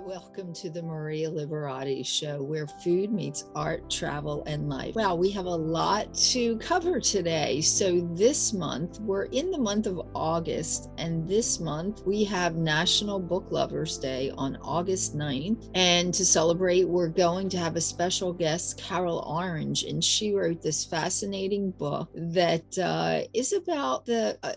Welcome to the Maria Liberati Show, where food meets art, travel, and life. Wow, we have a lot to cover today. So this month, we're in the month of August, and this month we have National Book Lovers Day on August 9th. And to celebrate, we're going to have a special guest, Carol Orange, and she wrote this fascinating book that is about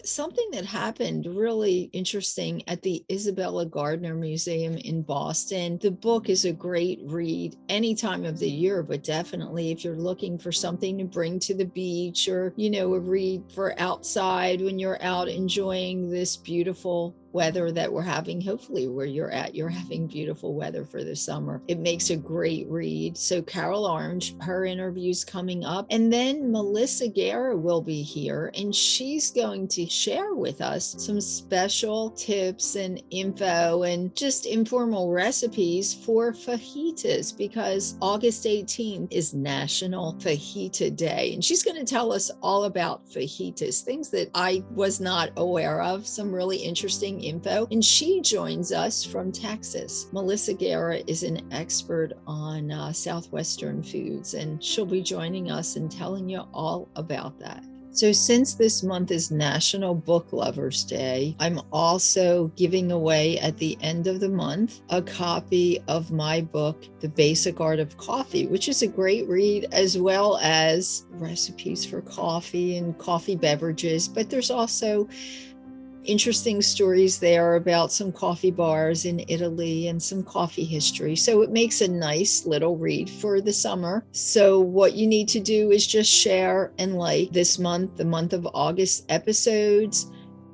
something that happened really interesting at the Isabella Gardner Museum in Boston. The book is a great read any time of the year, but definitely if you're looking for something to bring to the beach or, a read for outside when you're out enjoying this beautiful weather that we're having. Hopefully where you're having beautiful weather for the summer. It makes a great read. So Carol Orange, her interview's coming up. And then Melissa Guerra will be here, and she's going to share with us some special tips and info and just informal recipes for fajitas, because August 18th is National Fajita Day. And she's going to tell us all about fajitas, things that I was not aware of, some really interesting info. And she joins us from Texas. Melissa Guerra is an expert on Southwestern foods, and she'll be joining us and telling you all about that. So since this month is National Book Lovers Day, I'm also giving away at the end of the month a copy of my book, The Basic Art of Coffee, which is a great read, as well as recipes for coffee and coffee beverages. But there's also interesting stories there about some coffee bars in Italy and some coffee history. So it makes a nice little read for the summer. So what you need to do is just share and like this month, the month of August episodes,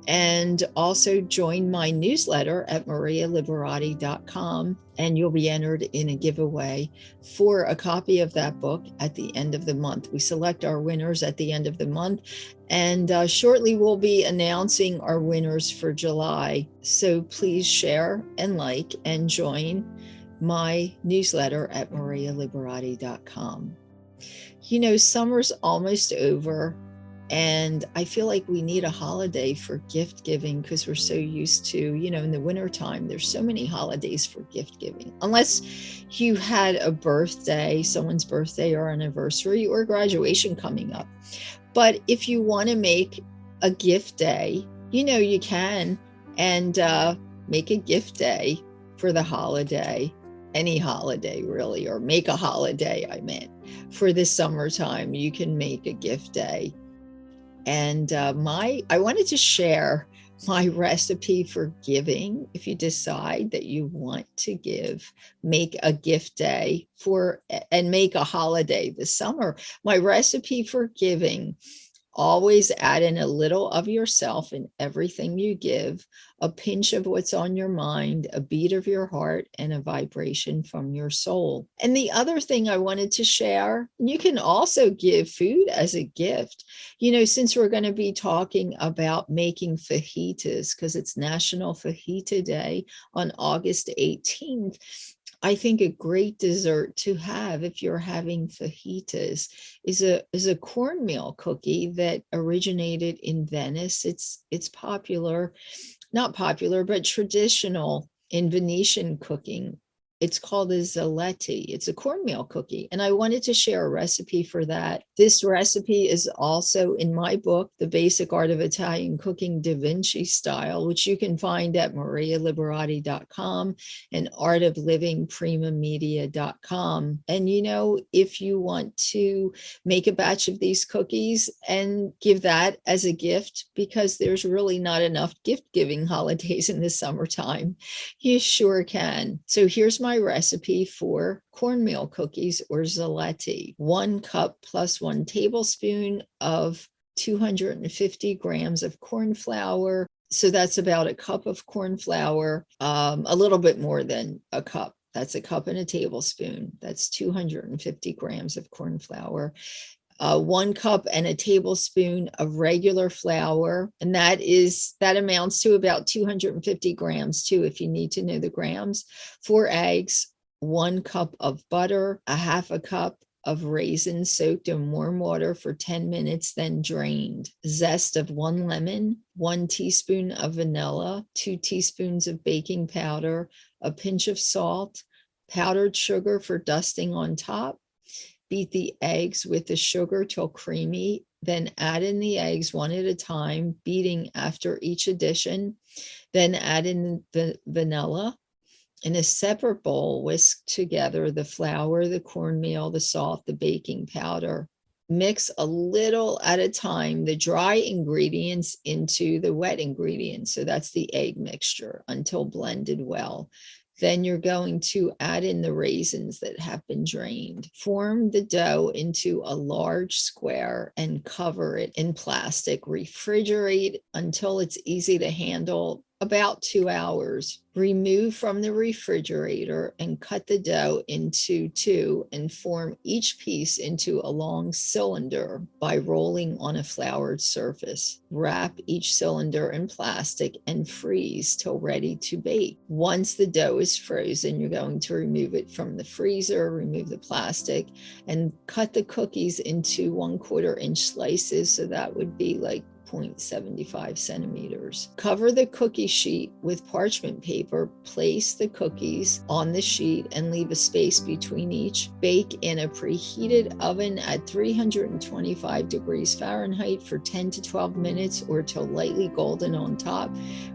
and also join my newsletter at marialiberati.com, and you'll be entered in a giveaway for a copy of that book at the end of the month. We select our winners at the end of the month, and shortly we'll be announcing our winners for July. So please share and like and join my newsletter at marialiberati.com. Summer's almost over, and I feel like we need a holiday for gift giving, because we're so used to, in the wintertime, there's so many holidays for gift giving. Unless you had a birthday, someone's birthday or anniversary or graduation coming up. But if you want to make a gift day, you can, and make a gift day for the holiday, any holiday really, or make a holiday, I meant, for the summertime. You can make a gift day. And I wanted to share my recipe for giving. If you decide that you want to make a gift day and make a holiday this summer, my recipe for giving: always add in a little of yourself in everything you give, a pinch of what's on your mind, a beat of your heart, and a vibration from your soul. And the other thing I wanted to share, you can also give food as a gift. Since we're going to be talking about making fajitas, because it's National Fajita Day on August 18th, I think a great dessert to have if you're having fajitas is a cornmeal cookie that originated in Venice. It's popular, not popular, but traditional in Venetian cooking. It's called a zaletti. It's a cornmeal cookie. And I wanted to share a recipe for that. This recipe is also in my book, The Basic Art of Italian Cooking Da Vinci Style, which you can find at marialiberati.com and artoflivingprimamedia.com. And if you want to make a batch of these cookies and give that as a gift, because there's really not enough gift giving holidays in the summertime, you sure can. So here's my recipe for cornmeal cookies, or zaletti. 1 cup plus 1 tablespoon of 250 grams of corn flour. So that's about a cup of corn flour, a little bit more than a cup. That's a cup and a tablespoon. That's 250 grams of corn flour. 1 cup and a tablespoon of regular flour. And that amounts to about 250 grams too, if you need to know the grams. 4 eggs, 1 cup of butter, a half a cup of raisins soaked in warm water for 10 minutes, then drained. Zest of 1 lemon, 1 teaspoon of vanilla, 2 teaspoons of baking powder, a pinch of salt, powdered sugar for dusting on top. Beat the eggs with the sugar till creamy, then add in the eggs one at a time, beating after each addition. Then add in the vanilla. In a separate bowl, whisk together the flour, the cornmeal, the salt, the baking powder. Mix a little at a time the dry ingredients into the wet ingredients. So that's the egg mixture until blended well. Then you're going to add in the raisins that have been drained. Form the dough into a large square and cover it in plastic. Refrigerate until it's easy to handle, about 2 hours. Remove from the refrigerator and cut the dough into 2 and form each piece into a long cylinder by rolling on a floured surface. Wrap each cylinder in plastic and freeze till ready to bake. Once the dough is frozen, you're going to remove it from the freezer, remove the plastic, and cut the cookies into 1/4 inch slices. So that would be like 0.75 centimeters. Cover the cookie sheet with parchment paper. Place the cookies on the sheet and leave a space between each. Bake in a preheated oven at 325 degrees Fahrenheit for 10 to 12 minutes or till lightly golden on top.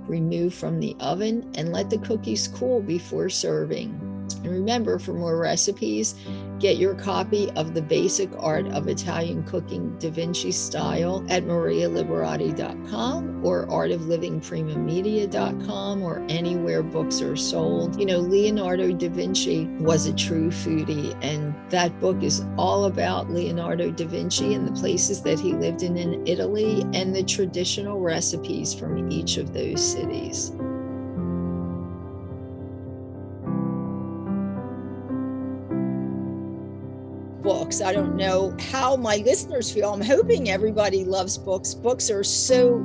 Remove from the oven and let the cookies cool before serving. And remember, for more recipes, get your copy of The Basic Art of Italian Cooking Da Vinci Style at marialiberati.com or artoflivingprimamedia.com or anywhere books are sold. You know, Leonardo da Vinci was a true foodie, and that book is all about Leonardo da Vinci and the places that he lived in Italy and the traditional recipes from each of those cities. Books. I don't know how my listeners feel. I'm hoping everybody loves books. Books are so,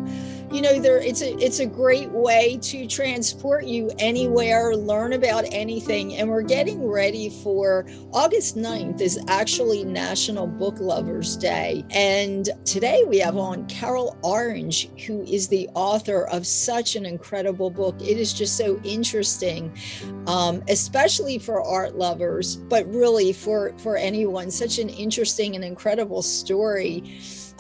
you know, it's a great way to transport you anywhere, learn about anything. And we're getting ready for August 9th is actually National Book Lovers Day. And today we have on Carol Orange, who is the author of such an incredible book. It is just so interesting, especially for art lovers, but really for anyone. Such an interesting and incredible story.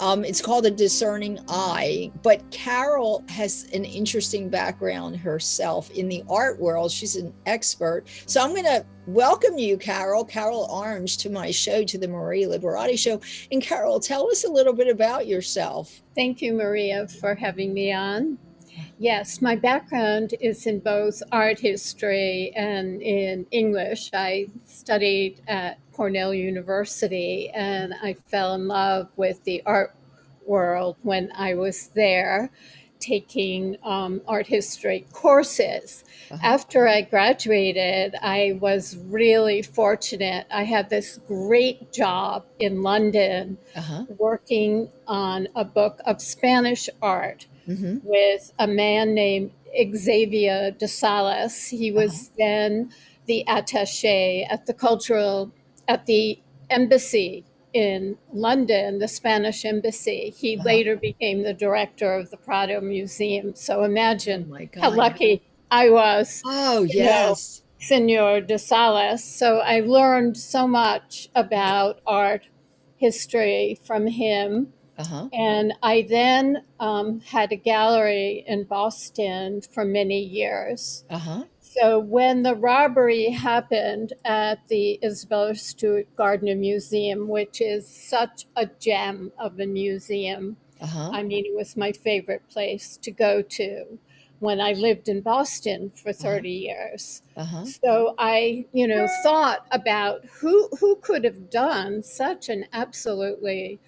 It's called A Discerning Eye, but Carol has an interesting background herself in the art world. She's an expert. So I'm going to welcome you, Carol Orange, to my show, to the Maria Liberati Show. And Carol, tell us a little bit about yourself. Thank you, Maria, for having me on. Yes, my background is in both art history and in English. I studied at Cornell University and I fell in love with the art world when I was there taking art history courses. After I graduated, I was really fortunate. I had this great job in London working on a book of Spanish art with a man named Xavier de Salas. He was then the attaché at the embassy in London, the Spanish embassy. He later became the director of the Prado Museum. So imagine how lucky I was. Oh, yes. Senor de Salas. So I learned so much about art history from him. And I then had a gallery in Boston for many years. So when the robbery happened at the Isabella Stewart Gardner Museum, which is such a gem of a museum, I mean, it was my favorite place to go to when I lived in Boston for 30 years. So I, thought about who could have done such an absolutely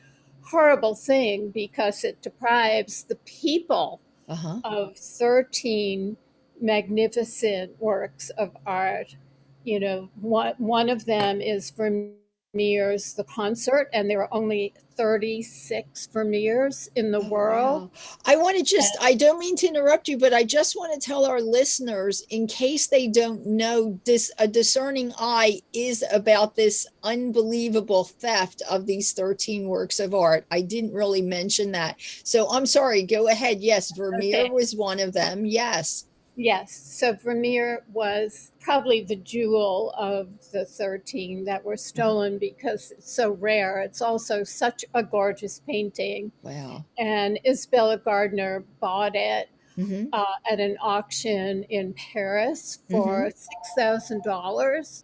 horrible thing, because it deprives the people of 13 magnificent works of art. One of them is Vermeer premieres the concert, and there are only 36 premieres in the Oh, world. wow. I want to just, I don't mean to interrupt you, but I just want to tell our listeners, in case they don't know, this a discerning eye is about this unbelievable theft of these 13 works of art. I didn't really mention that. So I'm sorry, go ahead. Yes, Vermeer Okay. was one of them. Yes. Yes. So Vermeer was probably the jewel of the 13 that were Uh-huh. stolen because it's so rare. It's also such a gorgeous painting. Wow. And Isabella Gardner bought it Mm-hmm. at an auction in Paris Mm-hmm. for $6,000.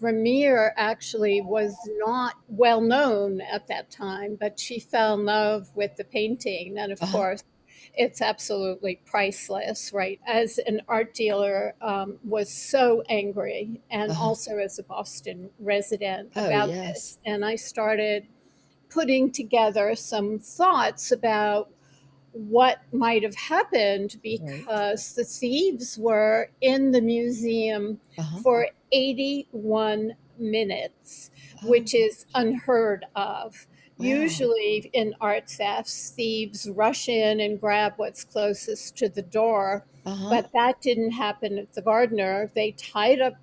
Vermeer actually was not well known at that time, but she fell in love with the painting. And of Uh-huh. course, it's absolutely priceless, right? As an art dealer, was so angry, and Uh-huh. also as a Boston resident Oh, about yes. this. And I started putting together some thoughts about what might have happened Right. because the thieves were in the museum Uh-huh. for 81 minutes, Oh, which is unheard of. wow. Usually, in art thefts, thieves rush in and grab what's closest to the door, Uh-huh. but that didn't happen at the Gardner. They tied up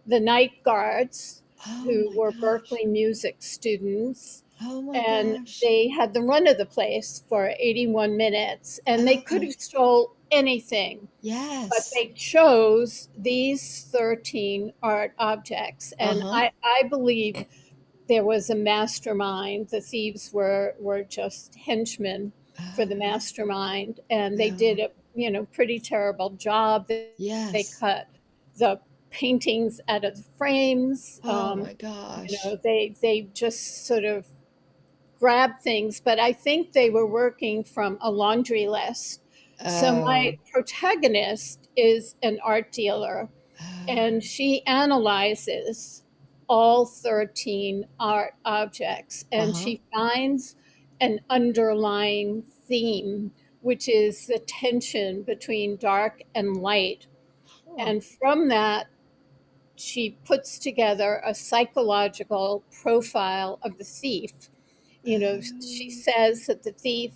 the night guards, Oh who my were gosh. Berkeley music students, Oh my and gosh. they had the run of the place for 81 minutes, and they could Oh, have stole anything, but yes. they chose these 13 art objects. And Uh-huh. I believe there was a mastermind. The thieves were just henchmen for the Oh, mastermind, and they did wow. a pretty terrible job. They Yes. cut the paintings out of the frames. Oh my gosh. They just sort of grab things, but I think they were working from a laundry list. So Oh, my protagonist is an art dealer, oh, and she analyzes all 13 art objects, and uh-huh. she finds an underlying theme, which is the tension between dark and light. Huh. And from that, she puts together a psychological profile of the thief. She Oh, says that the thief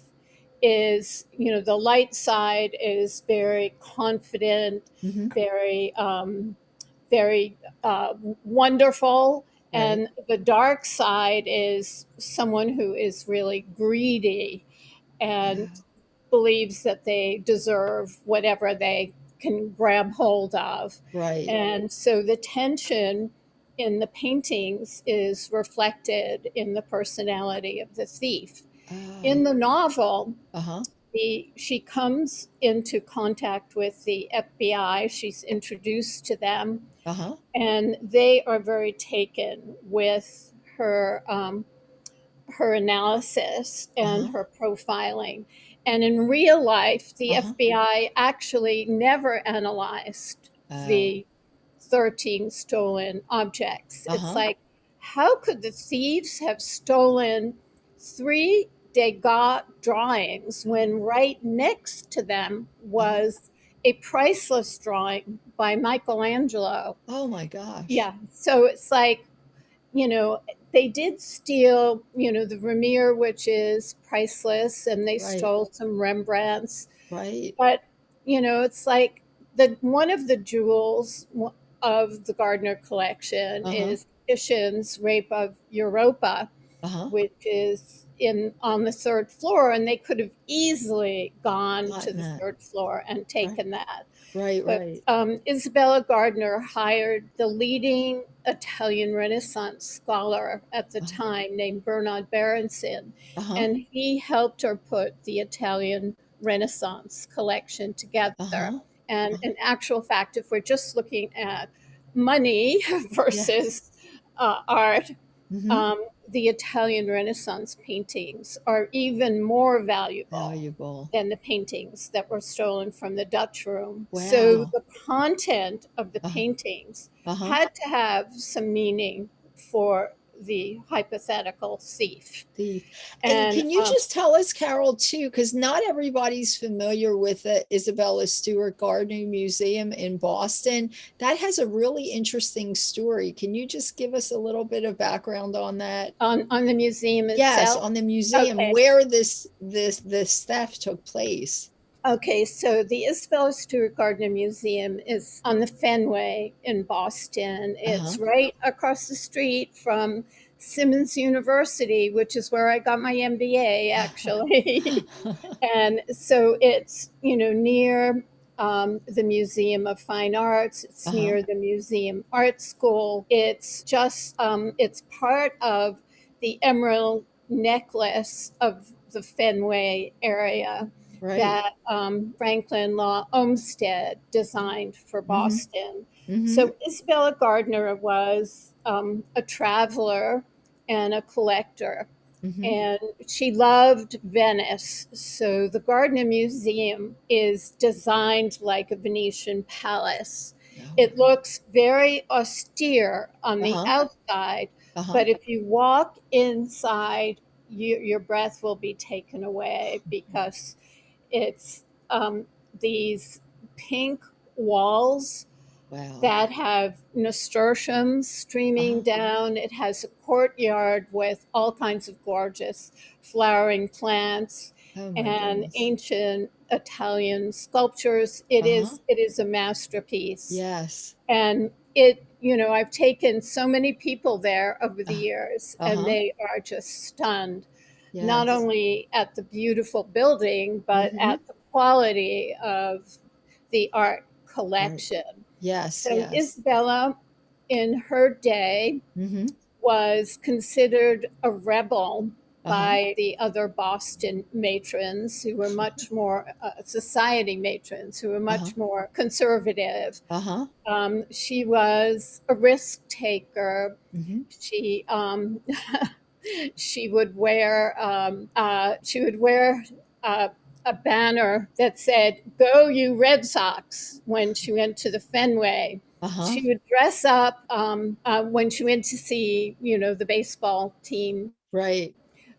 is, the light side is very confident, mm-hmm. very, very wonderful, Right. and the dark side is someone who is really greedy and Oh, believes that they deserve whatever they can grab hold of. right. And so the tension in the paintings is reflected in the personality of the thief. Oh, In the novel, uh-huh. she comes into contact with the FBI. She's introduced to them, Uh-huh. and they are very taken with her analysis and Uh-huh. her profiling. And in real life, the Uh-huh. FBI actually never analyzed Oh, the 13 stolen objects. It's uh-huh. like, how could the thieves have stolen three Degas drawings when right next to them Uh-huh. was a priceless drawing by Michelangelo? Oh my gosh. Yeah. So it's like, you know, they did steal, the Vermeer, which is priceless, and they Right. stole some Rembrandts. Right. But, it's like one of the jewels of the Gardner collection Uh-huh. is Titian's Rape of Europa, Uh-huh. which is in on the third floor, and they could have easily gone to Gotten the that. third floor and Right. taken that. Right, But right. Isabella Gardner hired the leading Italian Renaissance scholar at the Uh-huh. time, named Bernard Berenson, Uh-huh. and he helped her put the Italian Renaissance collection together. Uh-huh. And Uh-huh. in actual fact, if we're just looking at money Yes. versus art, Mm-hmm. um, the Italian Renaissance paintings are even more valuable Valuable. than the paintings that were stolen from the Dutch room. So Wow. the content of the Uh-huh. paintings Uh-huh. had to have some meaning for the hypothetical thief. The and And can you just tell us, Carol, too, because not everybody's familiar with the Isabella Stewart Gardner Museum in Boston. That has a really interesting story. Can you just give us a little bit of background on that? on the museum Yes, itself. on the museum Okay. where this theft took place. Okay, so the Isabella Stewart Gardner Museum is on the Fenway in Boston. Uh-huh. It's right across the street from Simmons University, which is where I got my MBA, actually. And so it's, near the Museum of Fine Arts. It's Uh-huh. near the Museum Art School. It's just, it's part of the emerald necklace of the Fenway area Right. that Franklin Law Olmsted designed for Mm-hmm. Boston. Mm-hmm. So Isabella Gardner was a traveler and a collector, Mm-hmm. and she loved Venice. So the Gardner Museum is designed like a Venetian palace. Oh. It looks very austere on the Uh-huh. outside, Uh-huh. but if you walk inside, your breath will be taken away because it's these pink walls Wow. that have nasturtiums streaming Uh-huh. down. It has a courtyard with all kinds of gorgeous flowering plants Oh my and goodness. ancient Italian sculptures. It Uh-huh. is it is a masterpiece. Yes. And I've taken so many people there over the years, and Uh-huh. they are just stunned, not Yes. only at the beautiful building, but Mm-hmm. at the quality of the art Art. collection. Yes, So yes. Isabella, in her day, Mm-hmm. was considered a rebel Uh-huh. by the other Boston matrons who were much more society matrons who were Uh-huh. much more conservative. Uh-huh. She was a risk taker. Mm-hmm. She she would wear uh, a banner that said "Go you Red Sox" when she went to the Fenway. Uh-huh. She would dress up when she went to see, the baseball team. Right.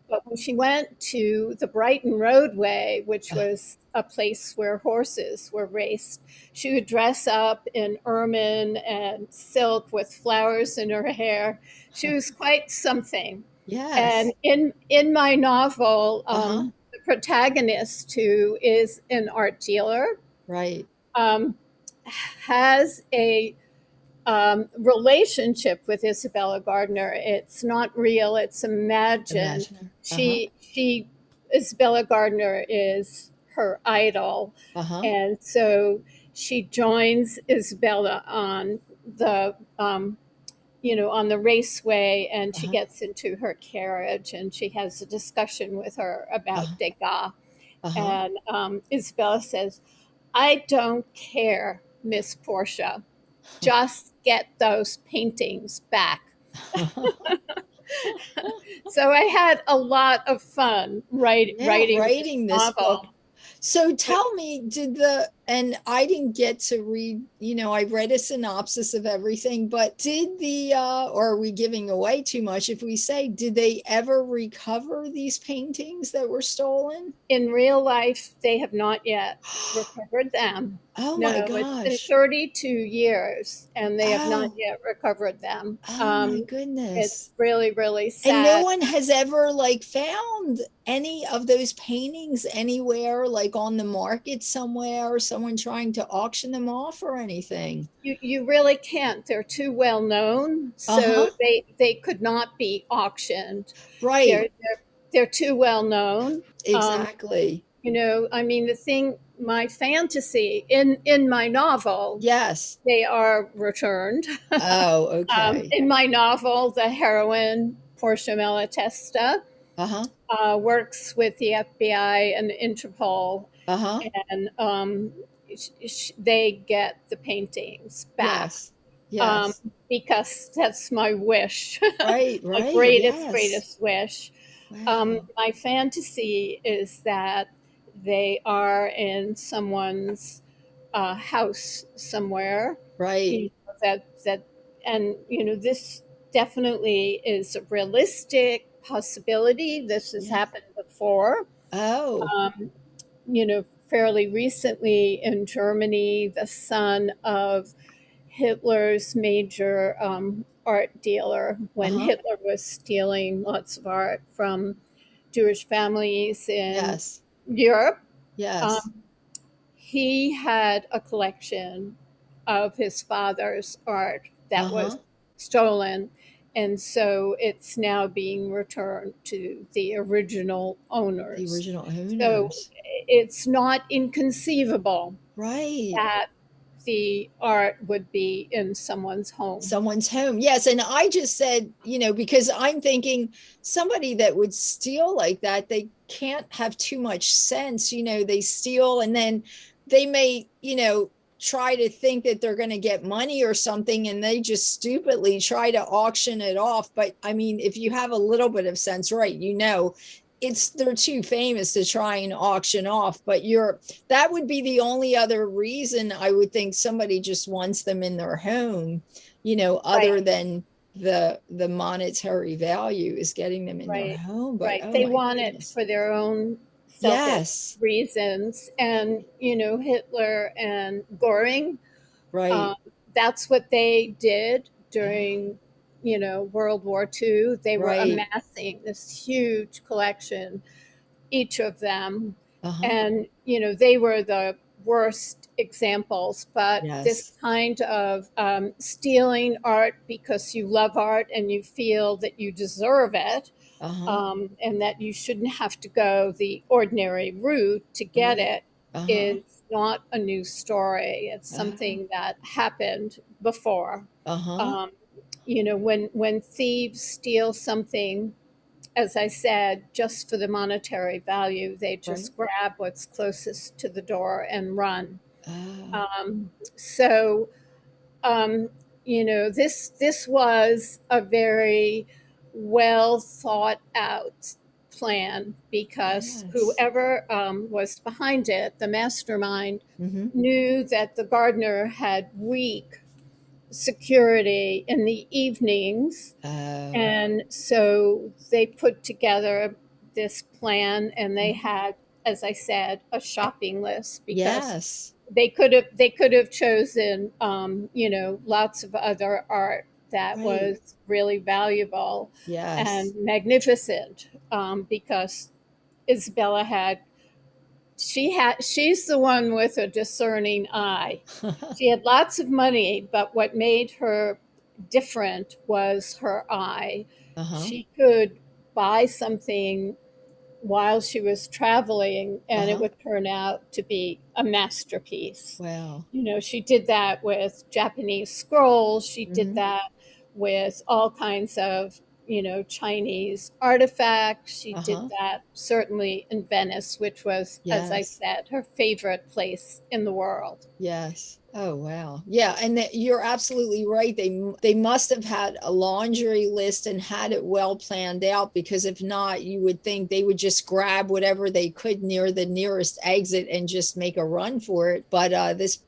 But when she went to the Brighton Roadway, which Uh, was a place where horses were raced, she would dress up in ermine and silk with flowers in her hair. She was quite something. And yes. in my novel, Uh-huh. the protagonist, who is an art dealer, Right. um, has a relationship with Isabella Gardner. It's not real; it's imagined. Imaginer. Uh-huh. She Isabella Gardner is her idol, Uh-huh. and so she joins Isabella on the raceway, and she Uh-huh. gets into her carriage, and she has a discussion with her about Uh-huh. Degas. Uh-huh. And Isabella says, "I don't care, Miss Portia, just get those paintings back." So I had a lot of fun Yeah, writing this writing this book. novel. So tell me, and I didn't get to read, I read a synopsis of everything, but or are we giving away too much if we say, did they ever recover these paintings that were stolen? In real life, they have not yet recovered them. Oh my No, it's been gosh. 32 years and they have not Oh, yet recovered them. oh my It's goodness. really, really And no sad. one has ever like found any of those paintings anywhere, like on the market somewhere, or someone trying to auction them off or anything. You really can't. They're too well known, so Uh-huh. they could not be auctioned. Right. They're too well known. Um, Exactly. I mean, my fantasy in my novel, Yes. they are returned. Oh, okay. In my novel, the heroine, Portia Malatesta, Uh-huh. works with the FBI and Interpol, Uh-huh. and they get the paintings back, Yes. um, Yes. because that's my wish, Right, my right. greatest, Yes. greatest wish. Wow. My fantasy is that they are in someone's house somewhere. Right. That and this definitely is a realistic possibility. This has Yeah. happened before. Oh, Um, Fairly recently in Germany, the son of Hitler's major art dealer, when uh-huh. Hitler was stealing lots of art from Jewish families in Yes. Europe, Yes. um, he had a collection of his father's art that was Uh-huh. stolen. And so it's now being returned to the original The owners. original So owners. it's not inconceivable Right. that the art would be in someone's home. Someone's home. Yes. And I just said, because I'm thinking somebody that would steal like that, they can't have too much sense. They steal and then they may, try to think that they're going to get money or something and they just stupidly try to auction it off. But I mean, if you have a little bit of sense, right, they're too famous to try and auction off, but that would be the only other reason I would think somebody just wants them in their home, other Right, than the monetary value is getting them in their right, home. But right. oh They my want it goodness. for their own selfish Yes. reasons. And, Hitler and Goring, Right. um, that's what they did Oh, during, World War II. They were right. amassing this huge collection, each of them. Uh-huh. And, they were the worst examples, but this Yes. kind of stealing art because you love art and you feel that you deserve it, Uh-huh. and that you shouldn't have to go the ordinary route to get Right. it, Uh-huh. is not a new story. It's Uh-huh. something that happened before. Uh-huh. Um, when thieves steal something, as I said, just for the monetary value, they Right. just grab what's closest to the door and run. Uh, So um, this was a very well thought out plan, because yes. whoever was behind it, the mastermind, Mm-hmm. knew that the gardener had weak security in the evenings, Oh. and so they put together this plan, and they Mhm. had, as I said, a shopping list, because Yes. they could have chosen, lots of other art that Right. was really valuable and Yes. magnificent, because Isabella she's the one with a discerning eye. She had lots of money, but what made her different was her eye. Uh-huh. She could buy something while she was traveling, and it Uh-huh. would turn out to be a masterpiece. Wow. She did that with Japanese scrolls. She did Mm-hmm. that with all kinds of, Chinese artifacts. She did Uh-huh. that certainly in Venice, which was, as I Yes. said, her favorite place in the world. Yes. Oh, wow. Yeah, and you're absolutely right. They must have had a laundry list and had it well planned out, because if not, you would think they would just grab whatever they could near the nearest exit and just make a run for it. But this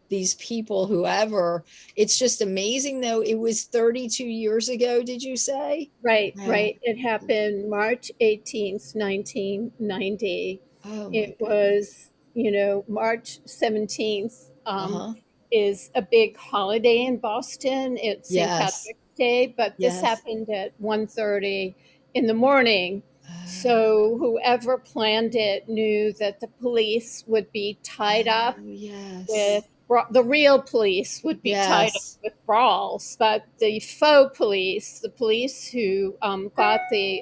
these people, whoever, it's just amazing though. It was 32 years ago, did you say? Right, Wow. right. It happened March 18th, 1990. Oh my It goodness. was, March 17th, Uh-huh. is a big holiday in Boston. It's St. Yes. Patrick's Day, but this Yes. happened at 1:30 in the morning. Oh, So whoever planned it knew that the police would be tied up oh yes. with the real police would be tied up Yes. with brawls, but the faux police, the police who got the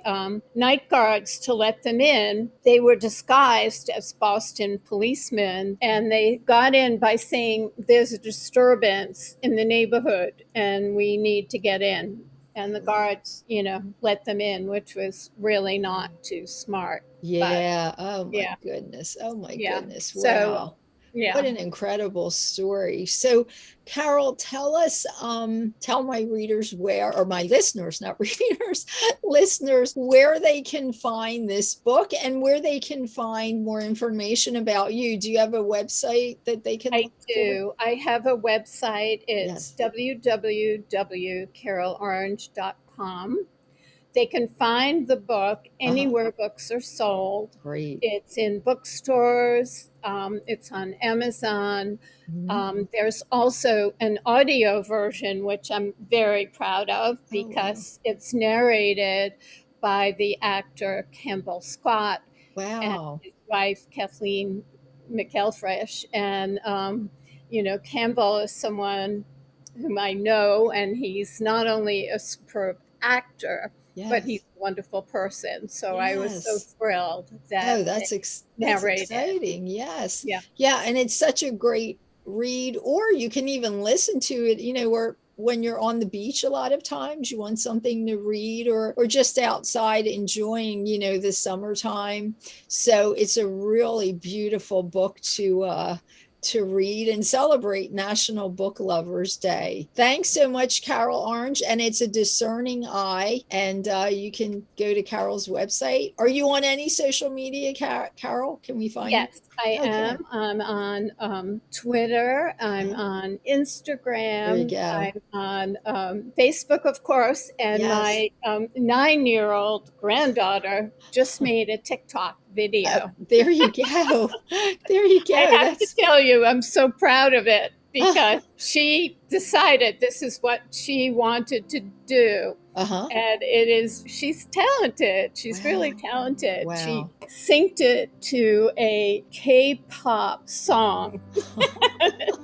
night guards to let them in, they were disguised as Boston policemen, and they got in by saying, "There's a disturbance in the neighborhood, and we need to get in." And the guards, let them in, which was really not too smart. But Yeah. Oh my yeah, goodness. Oh my yeah. goodness. So Wow. What Yeah. an incredible story. So, Carol, tell us, tell my readers where, or my listeners, not readers, listeners, where they can find this book and where they can find more information about you. Do you have a website that they can I look for? do. I have a website. It's Yes. www.carolorange.com. They can find the book Uh-huh. anywhere books are sold. Great. It's in bookstores, it's on Amazon. Mhm. There's also an audio version, which I'm very proud of Oh, wow. because it's narrated by the actor Campbell Scott and Wow. his wife Kathleen McElfresh. And, Campbell is someone whom I know, and he's not only a superb actor, but he's Yes. a wonderful person. So I was so Yes. thrilled that Oh, they that's narrated. exciting. Yes. Yeah. Yeah, and it's such a great read, or you can even listen to it, or when you're on the beach a lot of times you want something to read, or just outside enjoying, the summertime. So it's a really beautiful book to read and celebrate National Book Lovers Day. Thanks so much, Carol Orange. And it's a Discerning Eye. And you can go to Carol's website. Are you on any social media, Carol? Can we find you? Yes, I Okay. am. I'm on Twitter. I'm Uh-huh. on There you Instagram. go. I'm on Facebook, of course. And Yes. my 9-year-old granddaughter just made a TikTok video. There you go. There you I go. have to That's tell you, I'm so proud of it because she decided this is what she wanted to do. uh-huh. And she's talented. She's really Wow. talented. She Wow. synced it to a K-pop song.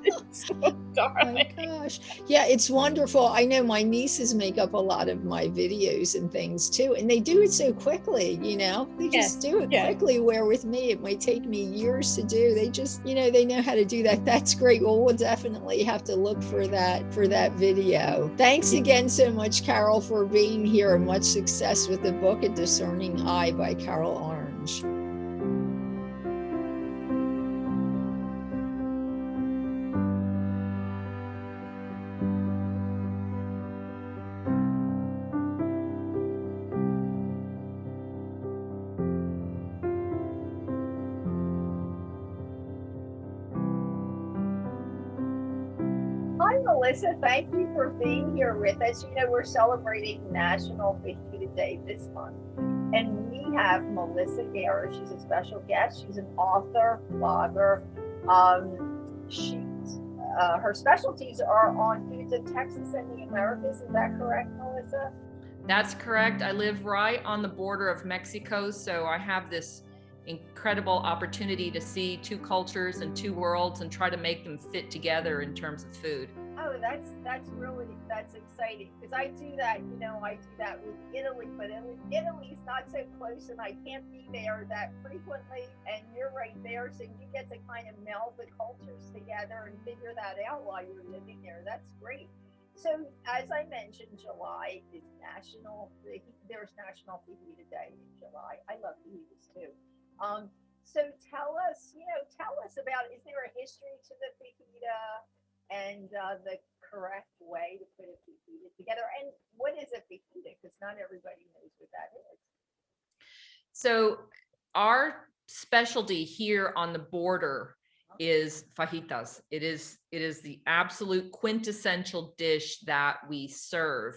It's so My darling. gosh. Yeah, it's wonderful. I know my nieces make up a lot of my videos and things too, and they do it so quickly, They just Yes, do it yes. quickly, where with me it might take me years to do. They just, they know how to do that. That's great. Well, we'll definitely have to look for that video. Thanks again so much, Carol, for being here, and much success with the book A Discerning Eye by Carol Orange. Hi, Melissa. Thank you for being here with us. We're celebrating National Fajita Day this month. And we have Melissa Guerra. She's a special guest. She's an author, blogger. Her specialties are on foods of Texas and the Americas. Is that correct, Melissa? That's correct. I live right on the border of Mexico, so I have this incredible opportunity to see two cultures and two worlds and try to make them fit together in terms of food. Oh, that's exciting, because I do that. I do that with Italy, but Italy's not so close, and I can't be there that frequently. And you're right there, so you get to kind of meld the cultures together and figure that out while you're living there. That's great. So, as I mentioned, July is there's National Fajita Day in July. I love fajitas too. So tell us about, is there a history to the fajita, and the correct way to put a fajita together? And what is a fajita? Because not everybody knows what that is. So our specialty here on the border is fajitas. It is the absolute quintessential dish that we serve.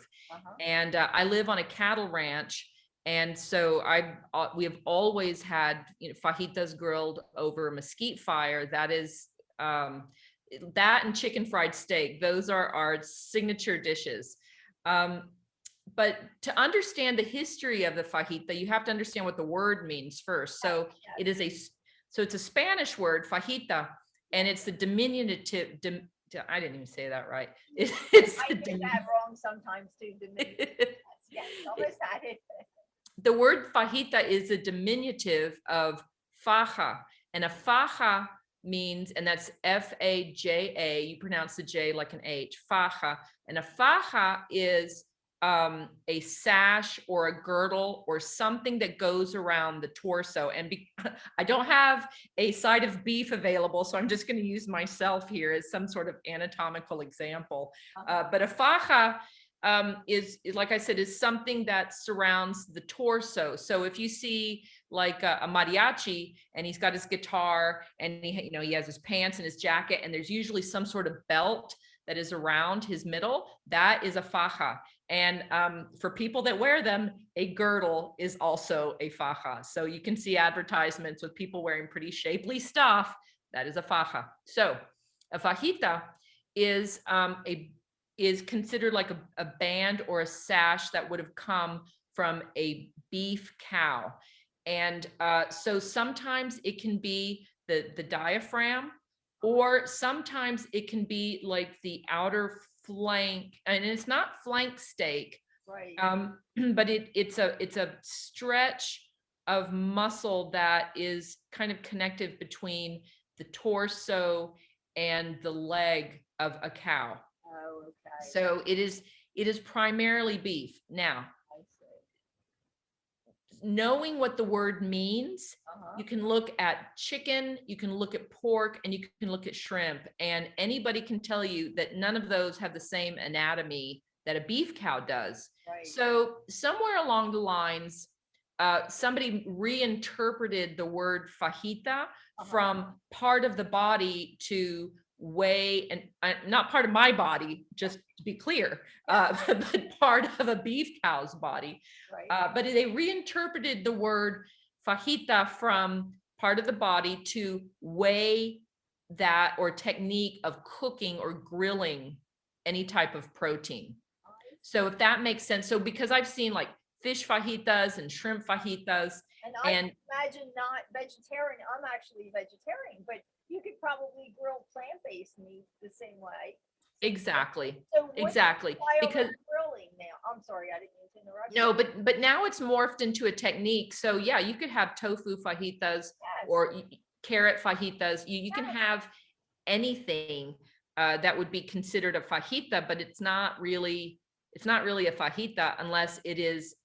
And I live on a cattle ranch, and so we have always had fajitas grilled over a mesquite fire. That is that and chicken fried steak. Those are our signature dishes. But to understand the history of the fajita, you have to understand what the word means first. So it's a Spanish word, fajita, and it's the diminutive. I didn't even say that right. I do that wrong sometimes too. Yes, almost had it. The word fajita is a diminutive of faja, and a faja means, and that's Faja. You pronounce the J like an H, faja, and a faja is a sash or a girdle or something that goes around the torso. And I don't have a side of beef available, so I'm just going to use myself here as some sort of anatomical example. But a faja is, like I said, is something that surrounds the torso. So if you see like a mariachi and he's got his guitar and he has his pants and his jacket, and there's usually some sort of belt that is around his middle, that is a faja. And for people that wear them, a girdle is also a faja. So you can see advertisements with people wearing pretty shapely stuff. That is a faja. So a fajita is is considered like a band or a sash that would have come from a beef cow. And so sometimes it can be the diaphragm, or sometimes it can be like the outer flank, and it's not flank steak, Right. but it's a stretch of muscle that is kind of connective between the torso and the leg of a cow. Oh, okay. So it is primarily beef. Now, I see. knowing what the word means, Uh-huh. you can look at chicken, you can look at pork, and you can look at shrimp. And anybody can tell you that none of those have the same anatomy that a beef cow does. Right. So somewhere along the lines, somebody reinterpreted the word fajita from part of the body to weigh, and not part of my body, just to be clear, but part of a beef cow's body. Right. But they reinterpreted the word fajita from part of the body to weigh that, or technique of cooking or grilling any type of protein. So if that makes sense. So because I've seen like fish fajitas and shrimp fajitas, And I imagine not vegetarian. I'm actually vegetarian, but you could probably grill plant-based meat the same way. exactly, So what's exactly. the style Because of grilling now? I'm sorry, I didn't mean to interrupt no, you. but now it's morphed into a technique. So yeah, you could have tofu fajitas Yes. or carrot fajitas. You can Yes. have anything that would be considered a fajita, but it's not really a fajita unless it is,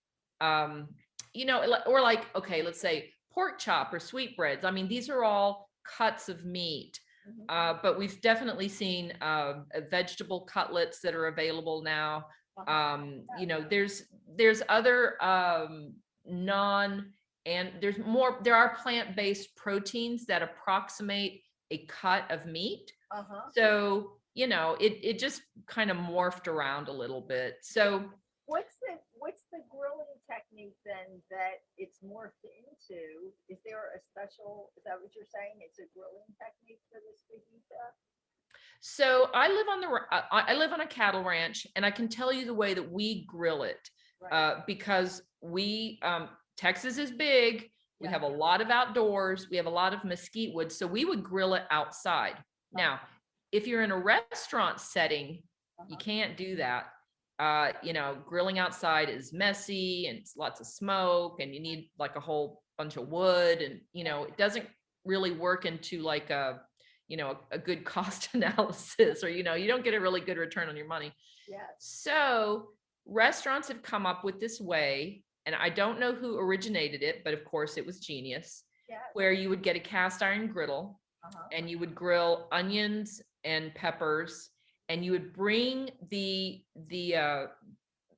or like, okay, let's say pork chop or sweetbreads. I mean, these are all cuts of meat. Mhm. But we've definitely seen vegetable cutlets that are available now. There's other there are plant-based proteins that approximate a cut of meat. So it just kind of morphed around a little bit. So What's the grilling technique then that it's morphed into? Is there a special, is that what you're saying? It's a grilling technique for this fajita? So I live on a cattle ranch, and I can tell you the way that we grill it, Right. because Texas is big. We have a lot of outdoors. We have a lot of mesquite wood, so we would grill it outside. Now, if you're in a restaurant setting, you can't do that. Grilling outside is messy and it's lots of smoke, and you need like a whole bunch of wood, and it doesn't really work into like a good cost analysis, or you don't get a really good return on your money. Yes. So restaurants have come up with this way, and I don't know who originated it, but of course it was genius. Yes. Where you would get a cast iron griddle, and you would grill onions and peppers, and you would bring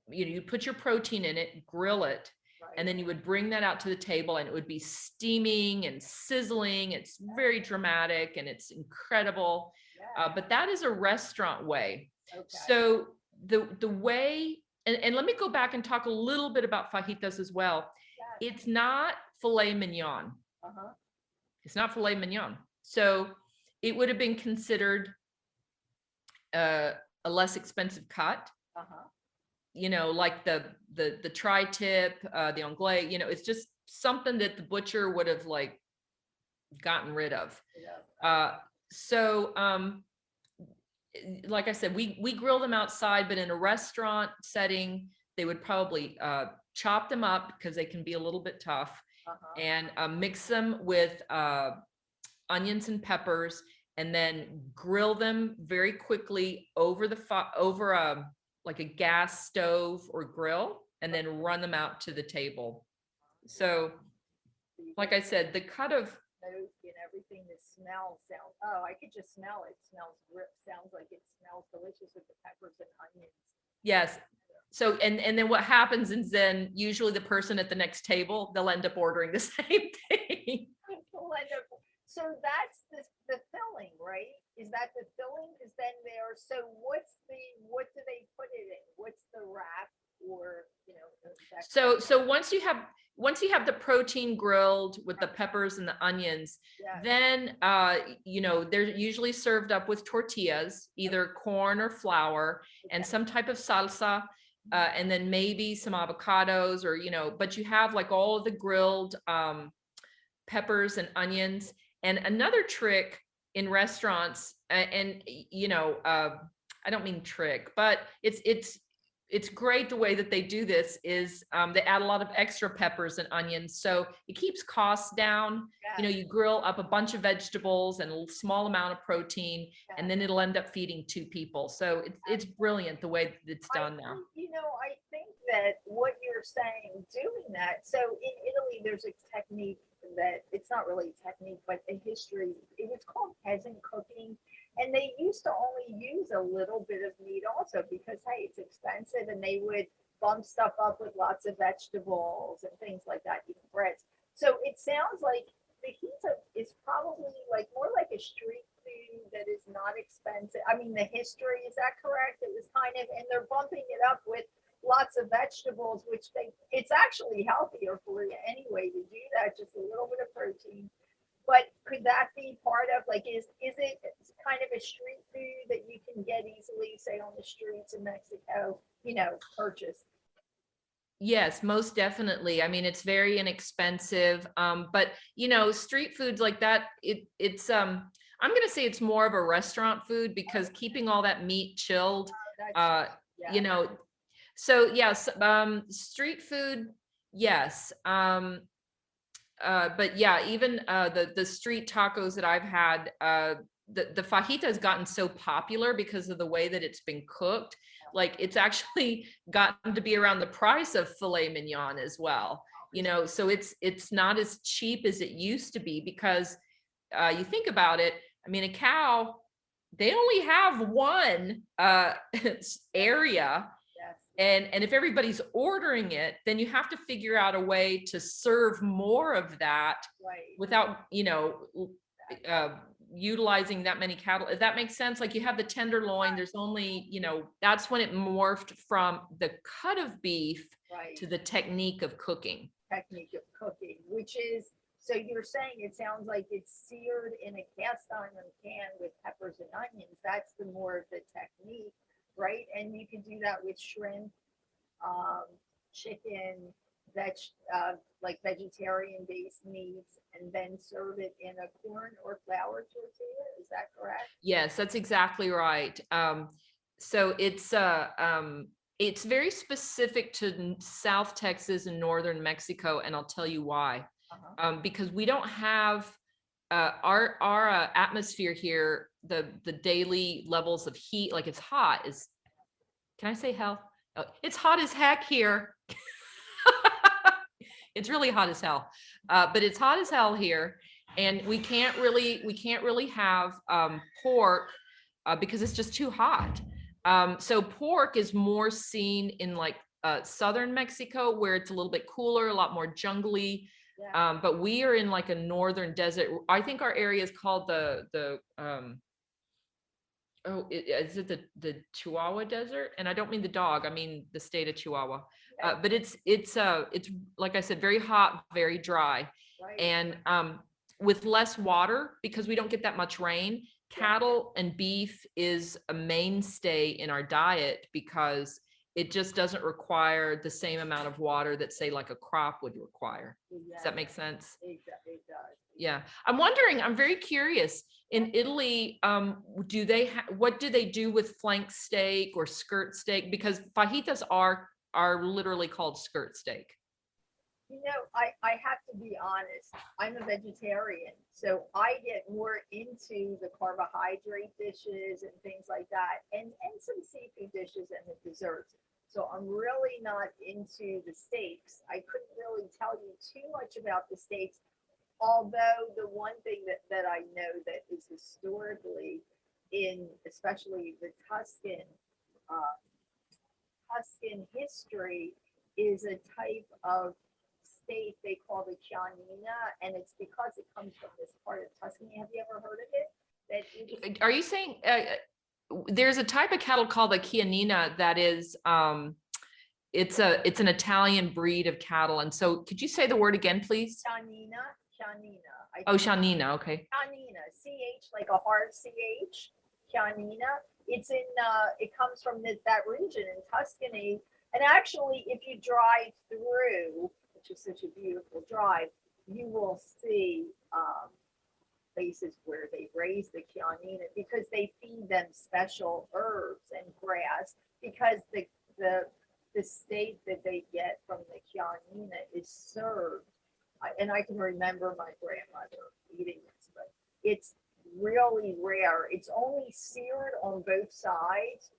you put your protein in it, grill it, and then you would bring that out to the table, and it would be steaming and sizzling. It's very dramatic and it's incredible. But that is a restaurant way. Okay. So the way, and let me go back and talk a little bit about fajitas as well. Yes. It's not filet mignon. It's not filet mignon. So it would have been considered a less expensive cut. Like the tri-tip, the anglais, it's just something that the butcher would have like gotten rid of. So like I said, we grill them outside, but in a restaurant setting, they would probably chop them up because they can be a little bit tough, and mix them with onions and peppers, and then grill them very quickly over like a gas stove or grill, and then run them out to the table. So, like I said, the cut of Nose and everything, the smell sounds, oh, I could just smell it. Sounds like it smells delicious with the peppers and onions. yes. So and then what happens is then usually the person at the next table, they'll end up ordering the same thing. Wonderful. So that's the filling, right? Is that the filling? Is then there? So what do they put it in? What's the wrap or So once you have the protein grilled with the peppers and the onions, yeah, then they're usually served up with tortillas, either corn or flour, and some type of salsa, and then maybe some avocados, or but you have like all of the grilled peppers and onions. And another trick in restaurants, I don't mean trick, but it's great the way that they do this is they add a lot of extra peppers and onions, so it keeps costs down. yeah. You grill up a bunch of vegetables and a small amount of protein, and then it'll end up feeding 2 people. So it's brilliant the way that it's done now. I think that what you're saying, doing that. So in Italy, there's a technique that it's not really a technique, but a history. It was called peasant cooking. And they used to only use a little bit of meat also because, hey, it's expensive, and they would bump stuff up with lots of vegetables and things like that, even breads. So it sounds like fajita is probably like more like a street food that is not expensive. I mean, the history, is that correct? It was kind of, and they're bumping it up with lots of vegetables, which it's actually healthier for you anyway to do that, just a little bit of protein. But could that be part of, like, is it kind of a street food that you can get easily, say, on the streets in Mexico, purchase? Yes, most definitely. I mean, it's very inexpensive. But street foods like that, it's I'm gonna say it's more of a restaurant food, because keeping all that meat chilled, That's, you yeah. know, so yes, street food, yes. But yeah, even the street tacos that I've had, the fajita has gotten so popular because of the way that it's been cooked. Like, it's actually gotten to be around the price of filet mignon as well. So it's not as cheap as it used to be, because you think about it. I mean, a cow, they only have one area. Yes. And if everybody's ordering it, then you have to figure out a way to serve more of that Right. without, utilizing that many cattle. If that makes sense, like you have the tenderloin, there's only, that's when it morphed from the cut of beef Right. to the technique of cooking. Technique of cooking, which is, so you're saying it sounds like it's seared in a cast iron pan with peppers and onions. That's the more of the technique, right? And you can do that with shrimp, chicken, like vegetarian based meats, and then serve it in a corn or flour tortilla. Is that correct? Yes, that's exactly right. So it's very specific to South Texas and northern Mexico, and I'll tell you why. Because we don't have our atmosphere here, the daily levels of heat, like it's hot. Can I say hell? Oh, it's hot as heck here. It's really hot as hell, but it's hot as hell here, and we can't really have pork because it's just too hot. So pork is more seen in like southern Mexico, where it's a little bit cooler, a lot more jungly. Yeah. But we are in like a northern desert. I think our area is called is it the Chihuahua Desert? And I don't mean the dog, I mean the state of Chihuahua. But it's like I said, very hot, very dry, Right. and with less water, because we don't get that much rain. Cattle and beef is a mainstay in our diet because it just doesn't require the same amount of water that, say, like a crop would require. Does that make sense? It does. Yeah. I'm very curious, in Italy, what do they do with flank steak or skirt steak? Because fajitas are literally called skirt steak. I have to be honest. I'm a vegetarian, so I get more into the carbohydrate dishes and things like that, and some seafood dishes and the desserts. So I'm really not into the steaks. I couldn't really tell you too much about the steaks, although the one thing that I know that is historically in especially the uh, Tuscan history is a type of steak they call the chianina, and it's because it comes from this part of Tuscany. Have you ever heard of it? That it's Are you saying there's a type of cattle called the Chianina that is it's an Italian breed of cattle. And so could you say the word again, please? chianina, chianina. Oh, Chianina. Okay. Chianina, CH, like a hard CH, chianina. It's in, it comes from that region in Tuscany. And actually, if you drive through, which is such a beautiful drive, you will see places where they raise the chianina because they feed them special herbs and grass because the the steak that they get from the chianina is served. And I can remember my grandmother eating this, but it's really rare. It's only seared on both sides,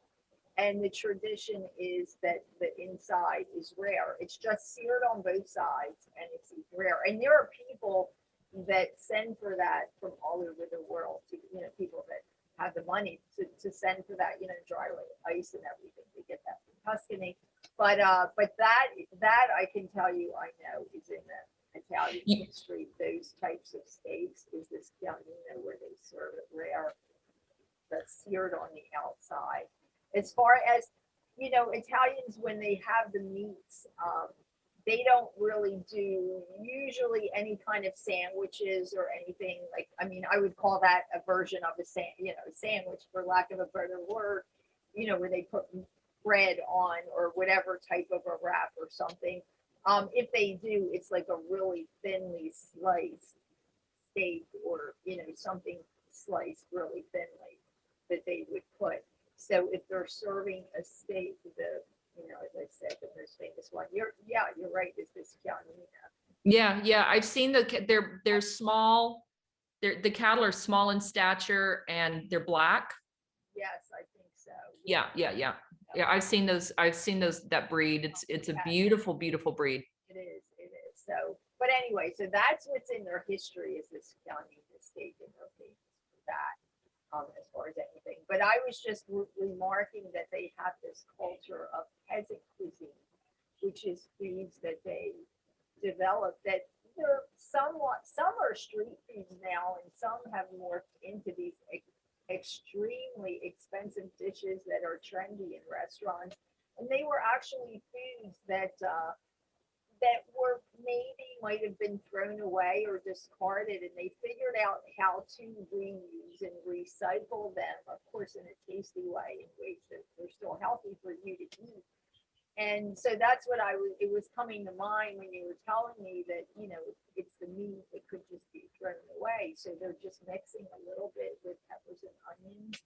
and the tradition is that the inside is rare. It's just seared on both sides, and it's rare. And there are people that send for that from all over the world. To people that have the money to send for that. Dry ice and everything. They get that from Tuscany. But that I can tell you, I know is in the Italian history. Those types of steaks is this chianina where they serve it rare, that's seared on the outside. As far as Italians when they have the meats, they don't really do usually any kind of sandwiches or anything like. I mean, I would call that a version of a sandwich for lack of a better word. Where they put bread on or whatever type of a wrap or something. If they do, it's like a really thinly sliced steak or something sliced really thinly that they would put. So if they're serving a steak, as I said, the most famous one, you're right, is this chianina. Yeah. I've seen they're small. The cattle are small in stature and they're black. Yes, I think so. Yeah. I've seen those that breed. It's a beautiful, beautiful breed. It is. So, but anyway, so that's what's in their history is this chianina steak, and they're famous for that. As far as anything. But I was just remarking that they have this culture of peasant cuisine, which is foods that they develop that they're some are street foods now, and some have morphed into these extremely expensive dishes that are trendy in restaurants. And they were actually foods that were maybe might have been thrown away or discarded, and they figured out how to reuse and recycle them, of course, in a tasty way, in ways that they're still healthy for you to eat. And so that's what it was coming to mind when you were telling me that, it's the meat that could just be thrown away. So they're just mixing a little bit with peppers and onions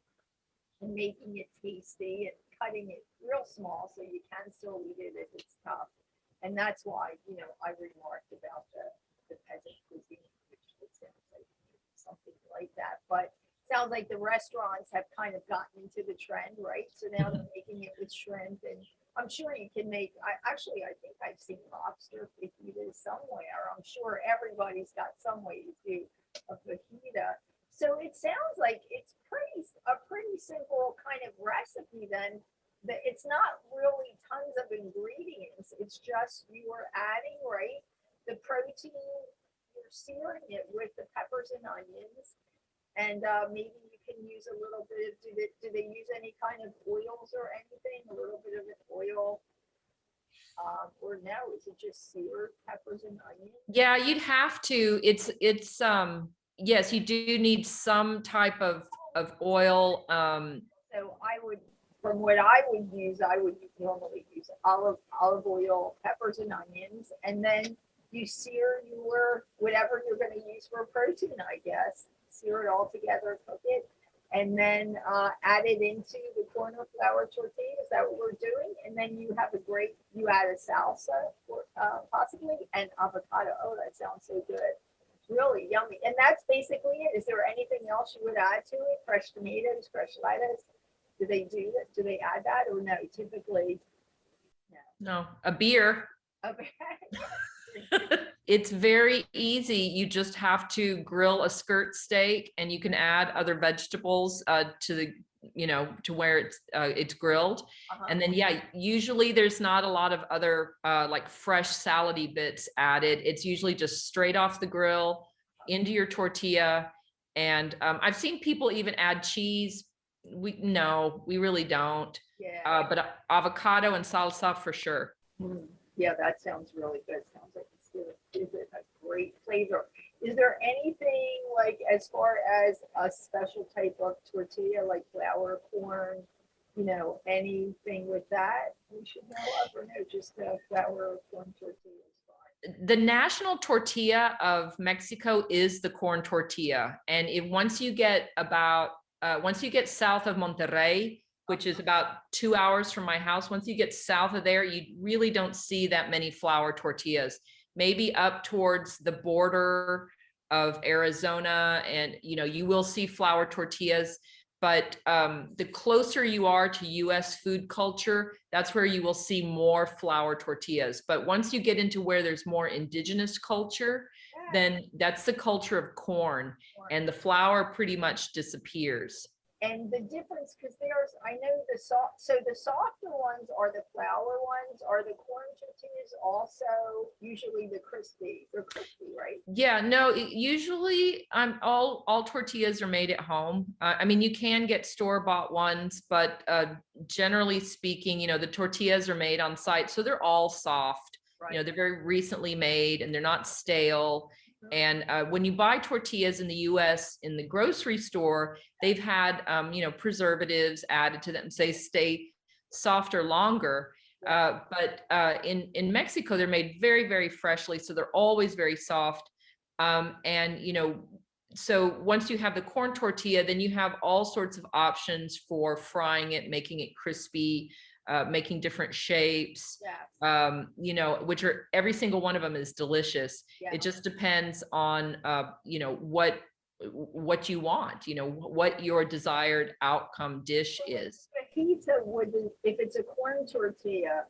and making it tasty and cutting it real small so you can still eat it if it's tough. And that's why, I remarked about the peasant cuisine, which sounds like something like that. But sounds like the restaurants have kind of gotten into the trend, right? So now they're making it with shrimp, and I'm sure you can make. I think I've seen lobster fajitas somewhere. I'm sure everybody's got some way to do a fajita. So it sounds like it's a pretty simple kind of recipe then. That it's not really tons of ingredients. It's just you are adding, right, the protein. You're searing it with the peppers and onions, and maybe you can use a little bit. Do they use any kind of oils or anything? A little bit of an oil, or no? Is it just seared peppers and onions? Yeah, you'd have to. It's yes, you do need some type of oil. So from what I would use, I would normally use olive oil, peppers and onions, and then you sear your whatever you're going to use for protein, I guess. Sear it all together, cook it, and then add it into the corn or flour tortilla. Is that what we're doing? And then you add a salsa, or possibly, and avocado. Oh, that sounds so good. It's really yummy. And that's basically it. Is there anything else you would add to it? Fresh tomatoes, fresh lettuce? Do they do that? Do they add that or no? Typically, No, a beer. okay. It's very easy. You just have to grill a skirt steak, and you can add other vegetables to the, to where it's grilled. And then, yeah, usually there's not a lot of other like fresh salady bits added. It's usually just straight off the grill into your tortilla. And I've seen people even add cheese. We really don't. Yeah. But avocado and salsa for sure. Yeah, that sounds really good. Sounds like it's a great flavor. Is there anything like as far as a special type of tortilla, like flour, corn, anything with that we should know of, or no, just flour or corn tortilla is fine? The national tortilla of Mexico is the corn tortilla. And once you get south of Monterrey, which is about 2 hours from my house, once you get south of there, you really don't see that many flour tortillas. Maybe up towards the border of Arizona, and you will see flour tortillas. But the closer you are to US food culture, that's where you will see more flour tortillas. But once you get into where there's more indigenous culture, then that's the culture of corn, and the flour pretty much disappears. And the difference, because I know the softer ones are the flour ones. Are the corn tortillas also usually they're crispy, right? Yeah, no, usually all tortillas are made at home. I mean, you can get store-bought ones, but generally speaking, the tortillas are made on site, so they're all soft. Right. They're very recently made, and they're not stale. And when you buy tortillas in the US in the grocery store, they've had, preservatives added to them, say stay softer longer. But in Mexico, they're made very, very freshly. So they're always very soft. So once you have the corn tortilla, then you have all sorts of options for frying it, making it crispy, making different shapes, which are every single one of them is delicious. It just depends on, what you want, what your desired outcome dish is. Fajita if it's a corn tortilla,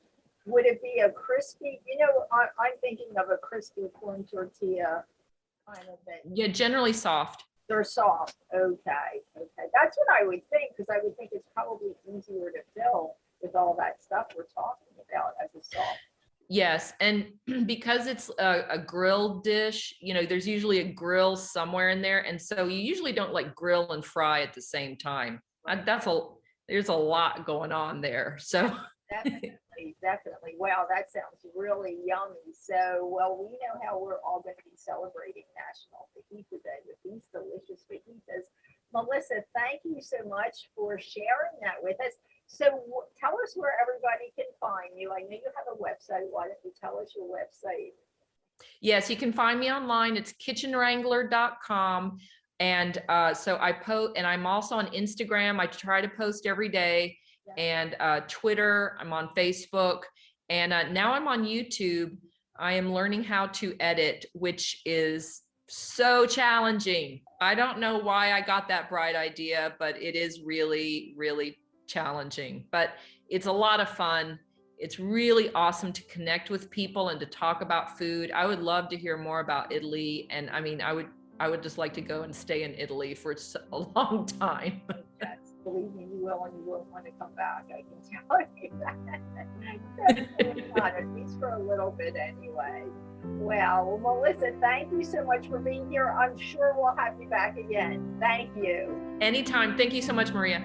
would it be a crispy, I'm thinking of a crispy corn tortilla kind of thing. Yeah, generally soft. They're soft. Okay. That's what I would think, because I would think it's probably easier to fill with all that stuff we're talking about as a sauce. Yes, and because it's a grilled dish, there's usually a grill somewhere in there, and so you usually don't like grill and fry at the same time. Right. There's a lot going on there. So definitely. Wow, that sounds really yummy. So, we know how we're all going to be celebrating National Fajita Day with these delicious fajitas. Melissa, thank you so much for sharing that with us. So tell us where everybody can find you. I know you have a website. Why don't you tell us your website? Yes, you can find me online. It's kitchenwrangler.com. And so I post, and I'm also on Instagram. I try to post every day. And Twitter, I'm on Facebook. And now I'm on YouTube. I am learning how to edit, which is so challenging. I don't know why I got that bright idea, but it is really, really challenging, but it's a lot of fun. It's really awesome to connect with people and to talk about food. I would love to hear more about Italy. And I mean, I would just like to go and stay in Italy for a long time. Yes, believe me, you will, and you won't want to come back. I can tell you that. At least for a little bit anyway. Well, Melissa, thank you so much for being here. I'm sure we'll have you back again. Thank you. Anytime. Thank you so much, Maria.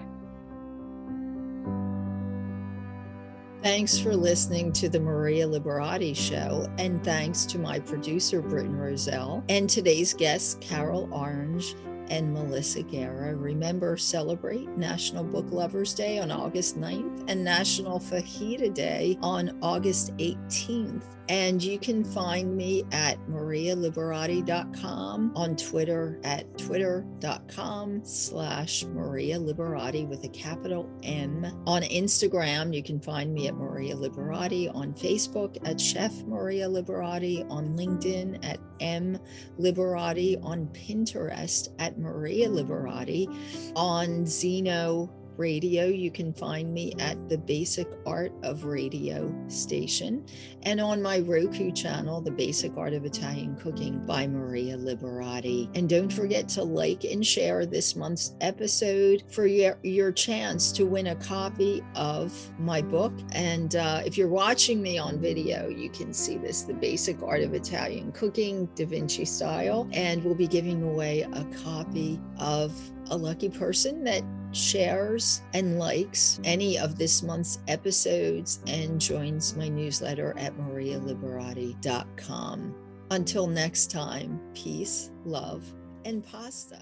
Thanks for listening to the Maria Liberati Show, and thanks to my producer, Britton Roselle, and today's guests, Carol Orange and Melissa Guerra. Remember, celebrate National Book Lovers Day on August 9th and National Fajita Day on August 18th. And you can find me at marialiberati.com, on Twitter at twitter.com/Maria Liberati with a capital M. On Instagram, you can find me at Maria Liberati, on Facebook at Chef Maria Liberati, on LinkedIn at M Liberati, on Pinterest at Maria Liberati, on Zeno Radio, you can find me at the Basic Art of Radio station, and on my Roku channel, The Basic Art of Italian Cooking by Maria Liberati. And don't forget to like and share this month's episode for your chance to win a copy of my book. And if you're watching me on video, you can see this, The Basic Art of Italian Cooking, Da Vinci style, and we'll be giving away a copy of a lucky person that shares and likes any of this month's episodes and joins my newsletter at marialiberati.com. Until next time, peace, love, and pasta.